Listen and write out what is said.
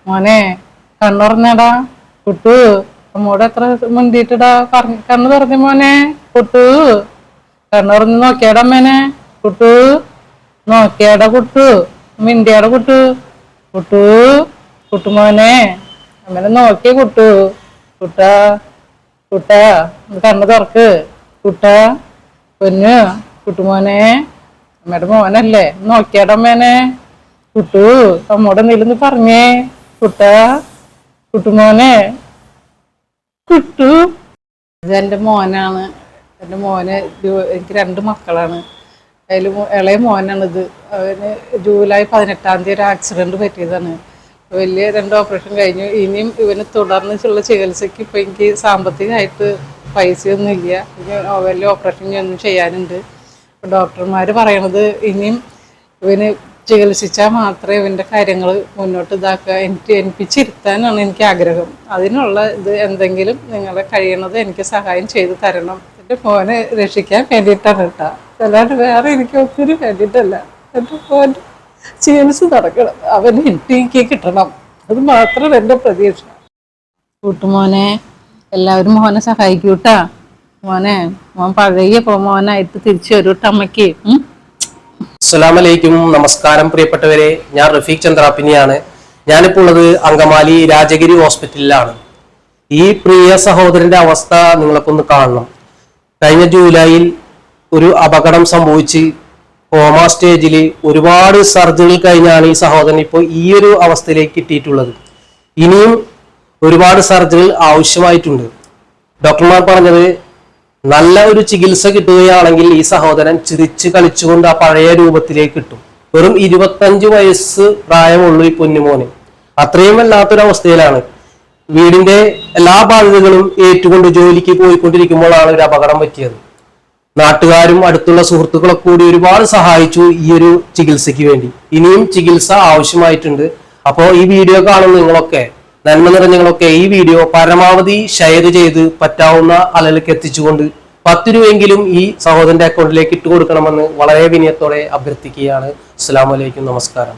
മോനെ കണ്ണുറന്നടാ കുട്ടു. അമ്മോട് എത്ര മുന്തിയിട്ടടാ കണ്ണു തുറന്നു മോനെ. കുട്ടു കണ്ണുറന്ന് നോക്കിയാടാ അമ്മേനെ. കുട്ടു നോക്കിയാടാ കുട്ടു. മിണ്ടിയാടാ കുട്ടു. കുട്ടു കുട്ടുമോനെ അമ്മേനെ നോക്കിയ കുട്ടു. കുട്ടാ കുട്ടാ കണ്ണു തുറക്ക്. കുട്ടാ പൊന്നു കുട്ടുമോനെ. അമ്മയുടെ മോനല്ലേ, നോക്കിയാടാ അമ്മേനെ. കുട്ടു അമ്മോടെ എന്തെങ്കിലും പറഞ്ഞേ. കുട്ടാ കുട്ടുമോനെ. കുട്ടു ഇതെന്റെ മോനാണ്. എൻ്റെ മോന് എനിക്ക് 2 മക്കളാണ്. അതിൽ ഇളയ മോനാണിത്. അവന് ജൂലൈ 18-ാം തീയതി ഒരു ആക്സിഡന്റ് പറ്റിയതാണ്. വലിയ 2 ഓപ്പറേഷൻ കഴിഞ്ഞു. ഇനിയും ഇവന് തുടർന്നുള്ള ചികിത്സയ്ക്ക് ഇപ്പം എനിക്ക് സാമ്പത്തികമായിട്ട് പൈസയൊന്നും ഇല്ല. വലിയ ഓപ്പറേഷൻ ഒന്നും ചെയ്യാനുണ്ട്. ഡോക്ടർമാർ പറയണത് ഇനിയും ഇവന് ചികിത്സിച്ചാൽ മാത്രമേ ഇവൻ്റെ കാര്യങ്ങൾ മുന്നോട്ട് ഇതാക്കുക. എനിപ്പിച്ചിരുത്താനാണ് എനിക്ക് ആഗ്രഹം. അതിനുള്ള ഇത് എന്തെങ്കിലും നിങ്ങളെ കഴിയണത് എനിക്ക് സഹായം ചെയ്തു തരണം. എൻ്റെ മോനെ രക്ഷിക്കാൻ വേണ്ടിയിട്ടാണ് കേട്ടോ, അല്ലാണ്ട് വേറെ എനിക്ക് ഒത്തിരി വേണ്ടിയിട്ടല്ല. എൻ്റെ മോൻ ചികിത്സ നടക്കണം, അവന് എനിക്ക് കിട്ടണം. അത് മാത്രം എൻ്റെ പ്രതീക്ഷ. കൂട്ടുമോനെ എല്ലാവരും മോനെ സഹായിക്കൂട്ടാ. മോൻ പഴയ മോനായിട്ട് തിരിച്ചു വരൂട്ട അമ്മയ്ക്ക്. അസ്സലാമലൈക്കും, നമസ്കാരം പ്രിയപ്പെട്ടവരെ. ഞാൻ റഫീഖ് ചന്ദ്രാപ്പിനിയാണ്. ഞാനിപ്പോൾ ഉള്ളത് അങ്കമാലി രാജഗിരി ഹോസ്പിറ്റലിലാണ്. ഈ പ്രിയ സഹോദരന്റെ അവസ്ഥ നിങ്ങൾക്കൊന്ന് കാണണം. കഴിഞ്ഞ ജൂലൈയിൽ ഒരു അപകടം സംഭവിച്ച് കോമ സ്റ്റേജിൽ ഒരുപാട് സർജറി കഴിഞ്ഞാണ് ഈ സഹോദരൻ ഇപ്പോൾ ഈ ഒരു അവസ്ഥയിലേക്ക് എത്തിയിട്ടുള്ളത്. ഇനിയും ഒരുപാട് സർജറി ആവശ്യമായിട്ടുണ്ട്. ഡോക്ടർമാർ പറഞ്ഞത് നല്ല ഒരു ചികിത്സ കിട്ടുകയാണെങ്കിൽ ഈ സഹോദരൻ ചിരിച്ച് കളിച്ചുകൊണ്ട് ആ പഴയ രൂപത്തിലേക്ക് കിട്ടും. വെറും 25 വയസ്സ് പ്രായമുള്ളൂ ഈ പൊന്നുമോന്. അത്രയും വല്ലാത്തൊരവസ്ഥയിലാണ്. വീടിന്റെ എല്ലാ ബാധ്യതകളും ഏറ്റുകൊണ്ട് ജോലിക്ക് പോയിക്കൊണ്ടിരിക്കുമ്പോഴാണ് ഒരു അപകടം പറ്റിയത്. നാട്ടുകാരും അടുത്തുള്ള സുഹൃത്തുക്കളൊക്കെ കൂടി ഒരുപാട് സഹായിച്ചു ഈ ഒരു ചികിത്സയ്ക്ക് വേണ്ടി. ഇനിയും ചികിത്സ ആവശ്യമായിട്ടുണ്ട്. അപ്പോൾ ഈ വീഡിയോ കാണുന്ന നിങ്ങളൊക്കെ, നന്മ നിറഞ്ഞങ്ങളൊക്കെ ഈ വീഡിയോ പരമാവധി ഷെയർ ചെയ്ത് പറ്റാവുന്ന ആളുകൾക്ക് എത്തിച്ചുകൊണ്ട് 10 രൂപയെങ്കിലും ഈ സഹോദരന്റെ അക്കൗണ്ടിലേക്ക് ഇട്ട് കൊടുക്കണമെന്ന് വളരെ വിനയത്തോടെ അഭ്യർത്ഥിക്കുകയാണ്. അസ്സലാമു അലൈക്കും, നമസ്കാരം.